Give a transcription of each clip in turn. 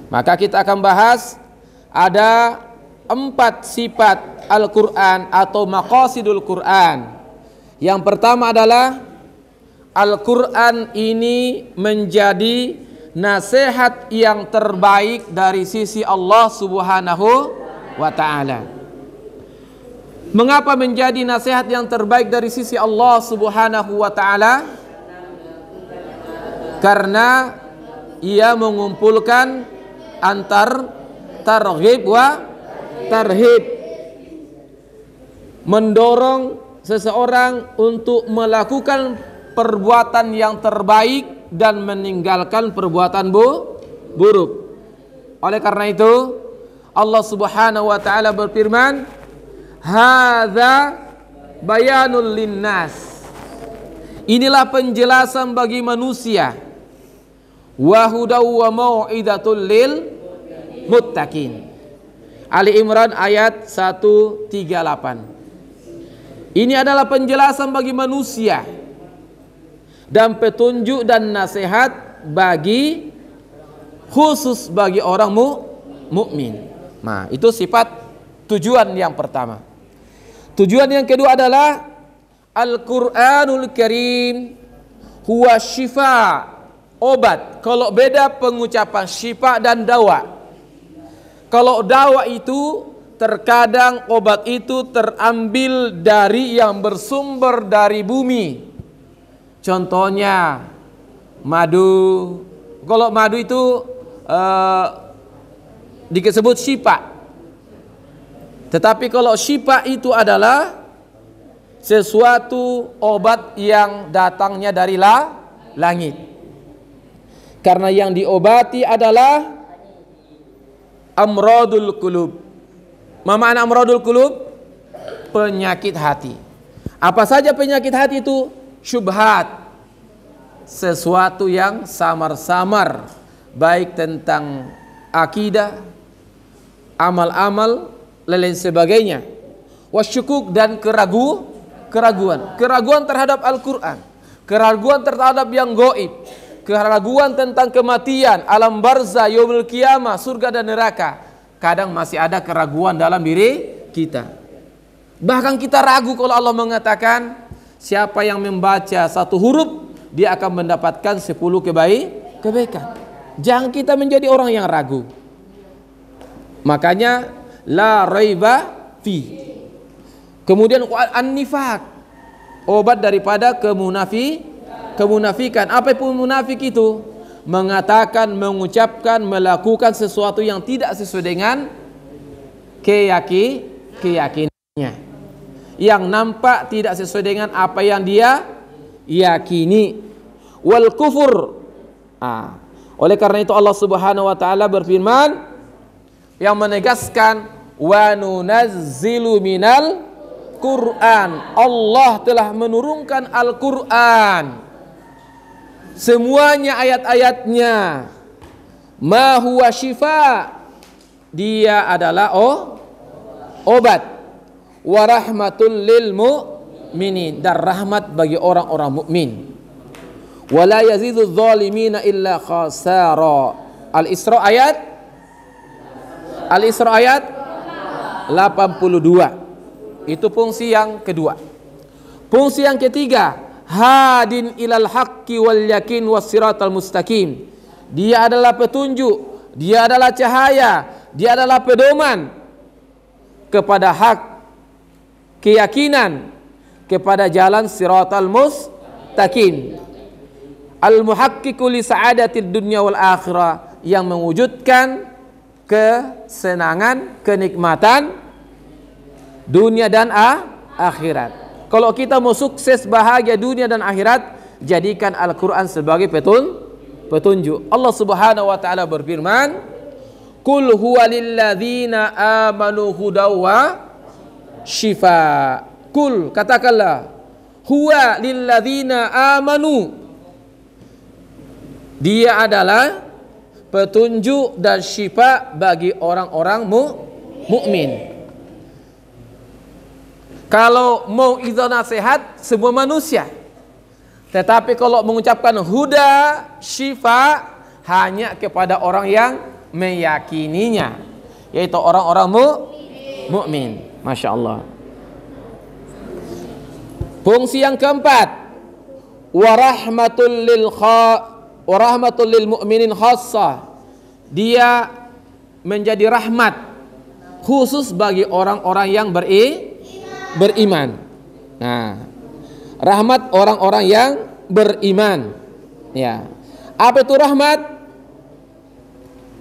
Maka kita akan bahas ada 4 sifat Al-Quran atau maqasidul Quran. Yang pertama adalah Al-Quran ini menjadi nasihat yang terbaik dari sisi Allah Subhanahu wa ta'ala. Mengapa menjadi nasihat yang terbaik dari sisi Allah Subhanahu wa ta'ala? Karena ia mengumpulkan antar targhib wa tarhib, mendorong seseorang untuk melakukan perbuatan yang terbaik dan meninggalkan perbuatan buruk. Oleh karena itu Allah Subhanahu wa ta'ala berfirman, hadza bayanul linnas, inilah penjelasan bagi manusia, wa hudaw wa mau'izatul lil muttaqin. Ali Imran ayat 138. Ini adalah penjelasan bagi manusia dan petunjuk dan nasihat bagi khusus bagi orang mukmin. Nah, itu sifat tujuan yang pertama. Tujuan yang kedua adalah Al-Quranul Karim huwa syifa, obat. Kalau beda pengucapan syifa dan dawa. Kalau dawa itu terkadang obat itu terambil dari yang bersumber dari bumi. Contohnya madu. Kalau madu itu disebut syifa. Tetapi kalau syifa itu adalah sesuatu obat yang datangnya dari langit. Karena yang diobati adalah amradul qulub. Ma makna amradul qulub? Penyakit hati. Apa saja penyakit hati itu? Syubhat. Sesuatu yang samar-samar, baik tentang akidah, amal-amal, lain sebagainya. Wasyukuk, dan keraguan terhadap Al-Quran, keraguan terhadap yang gaib, keraguan tentang kematian, alam barzah, yaumul qiyamah, surga dan neraka. Kadang masih ada keraguan dalam diri kita. Bahkan kita ragu kalau Allah mengatakan siapa yang membaca 1 huruf dia akan mendapatkan 10 kebaikan. Jangan kita menjadi orang yang ragu. Makanya la raiba fi. Kemudian an-nifaq, obat daripada kemunafikan. Apa pun munafik itu? Mengatakan, mengucapkan, melakukan sesuatu yang tidak sesuai dengan keyakinannya, yang nampak tidak sesuai dengan apa yang dia yakini. Wal kufur. Oleh karena itu Allah Subhanahu wa ta'ala berfirman yang menegaskan wa nunazzilu minal Quran. Allah telah menurunkan Al-Quran, semuanya ayat-ayatnya. Ma huwa syifa, dia adalah obat. Wa rahmatul lil mu'minin, dan rahmat bagi orang-orang mukmin. Wa la yaziduz zalimina illa khasara. Al-Isra ayat 82. Itu fungsi yang kedua. Fungsi yang ketiga, hadin ilal haqqi wal yakin was siratal mustaqim. Dia adalah petunjuk, dia adalah cahaya, dia adalah pedoman kepada hak, keyakinan, kepada jalan siratal mustaqim. Al muhaqqiqu li sa'adatid dunya wal akhirah, yang mewujudkan kesenangan, kenikmatan dunia dan akhirat. Kalau kita mau sukses bahagia dunia dan akhirat, jadikan Al-Quran sebagai petunjuk. Allah Subhanahu wa ta'ala berfirman, Qul huwa lilladzina amanu hudaw wa shifa. Qul, katakanlah, huwa lilladzina amanu, dia adalah petunjuk dan syifa bagi orang-orang mukmin. Kalau mau itu nasihat semua manusia, tetapi kalau mengucapkan huda, syifa, hanya kepada orang yang meyakininya, yaitu orang-orang mukmin. Masya Allah. Fungsi yang keempat, warahmatul lil mu'minin khassah. Dia menjadi rahmat khusus bagi orang-orang yang beriman. Nah, rahmat orang-orang yang beriman. Ya. Apa itu rahmat?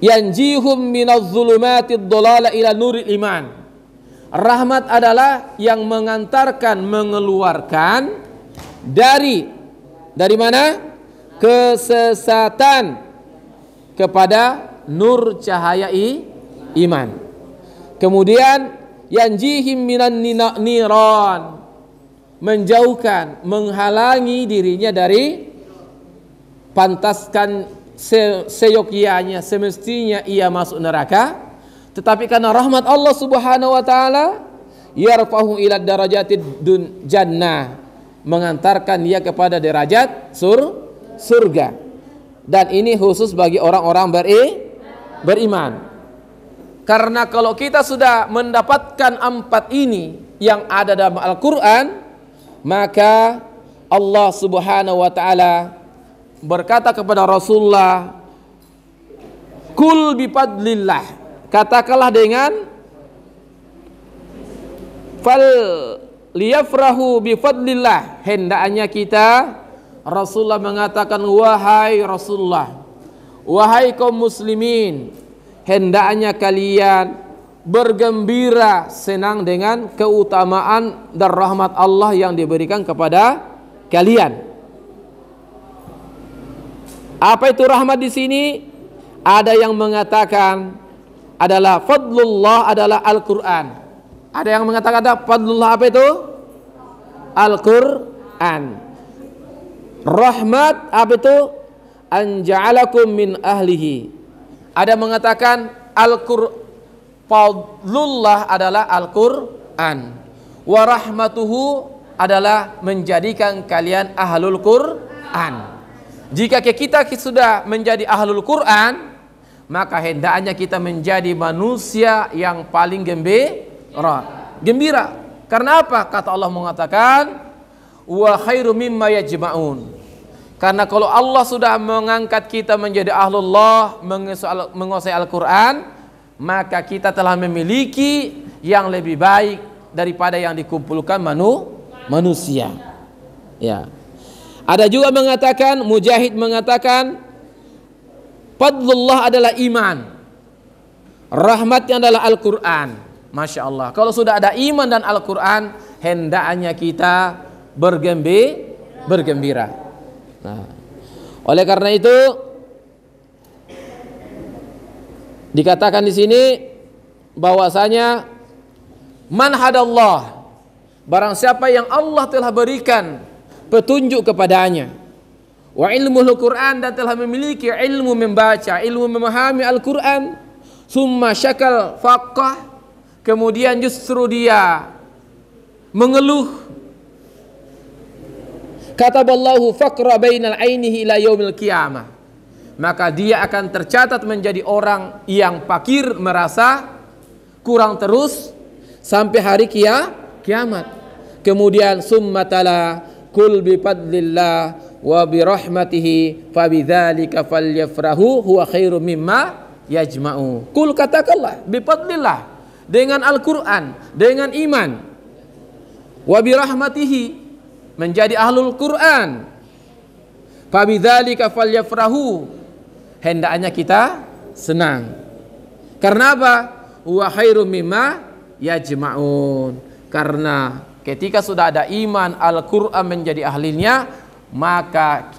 Yanjihum minadh dhulumatid dhalala ila nuril iman. Rahmat adalah yang mengantarkan, mengeluarkan dari mana? Kesesatan kepada nur cahaya iman. Kemudian yanjihim minan niran, menjauhkan, menghalangi dirinya dari pantaskan seyogyanya, semestinya ia masuk neraka. Tetapi karena rahmat Allah Subhanahu wa taala, yarfahu ila darajatid jannah, mengantarkan dia kepada derajat surga. Dan ini khusus bagi orang-orang beriman. Karena kalau kita sudah mendapatkan 4 ini yang ada dalam Al-Qur'an, maka Allah Subhanahu wa taala berkata kepada Rasulullah, kul bifadlillah, katakanlah dengan fal liyafrahu bifadlillah, hendaknya kita, Rasulullah mengatakan, wahai Rasulullah, wahai kaum muslimin, hendaknya kalian bergembira, senang dengan keutamaan dan rahmat Allah yang diberikan kepada kalian. Apa itu rahmat di sini? Ada yang mengatakan adalah fadlullah adalah Al-Qur'an. Ada yang mengatakan ada fadlullah apa itu? Al-Qur'an. Rahmat apa itu? Anja'alakum min ahlihi. Ada mengatakan fadlullah adalah Al-Qur'an. Wa rahmatuhu adalah menjadikan kalian ahlul Qur'an. Jika kita sudah menjadi ahlul Quran, maka hendaknya kita menjadi manusia yang paling gembira. Karena apa? Kata Allah mengatakan, wa khairu mimma yajma'un. Karena kalau Allah sudah mengangkat kita menjadi ahlullah, menguasai Al-Quran, maka kita telah memiliki yang lebih baik daripada yang dikumpulkan manusia. Ya. Ada juga mengatakan, Mujahid mengatakan, fadlullah adalah iman, rahmatnya adalah Al-Quran. Masya Allah. Kalau sudah ada iman dan Al-Quran, hendaknya kita bergembira. Nah, oleh karena itu dikatakan di sini bahwasanya man hadallah, barang siapa yang Allah telah berikan petunjuk kepadanya, wa ilmuhul Quran, dan telah memiliki ilmu membaca, ilmu memahami Al-Quran, summa syakal faqah, kemudian justru dia mengeluh, kataballahu faqra bainal ainihi ila yaumil qiyamah, maka dia akan tercatat menjadi orang yang fakir, merasa kurang terus sampai hari kiamat. Kemudian summa tala kul bifadlillah wa birahmatihi fabidzalika falyafrahu huwa khairum mimma yajma'u. Kul, katakanlah, bifadlillah, dengan Al-Quran, dengan iman, wa birahmatihi, menjadi ahlul Quran, fabidzalika falyafrahu, hendaknya kita senang. Karena apa? Huwa khairum mimma yajma'un. Karena ketika sudah ada iman, Al-Quran menjadi ahlinya, maka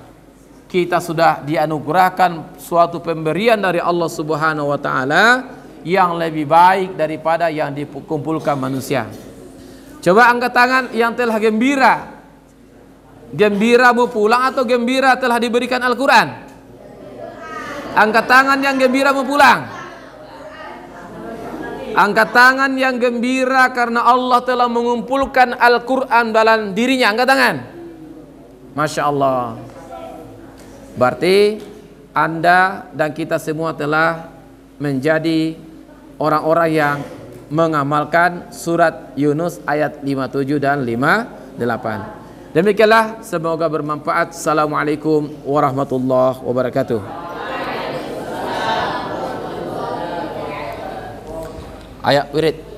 kita sudah dianugerahkan suatu pemberian dari Allah Subhanahu wa taala yang lebih baik daripada yang dikumpulkan manusia. Coba angkat tangan yang telah gembira. Gembira mau pulang atau gembira telah diberikan Al-Quran? Angkat tangan yang gembira mau pulang. Angkat tangan yang gembira karena Allah telah mengumpulkan Al-Quran dalam dirinya. Angkat tangan. Masya Allah. Berarti Anda dan kita semua telah menjadi orang-orang yang mengamalkan surat Yunus ayat 57 dan 58. Demikianlah, semoga bermanfaat. Assalamualaikum warahmatullahi wabarakatuh. Ayat wirid.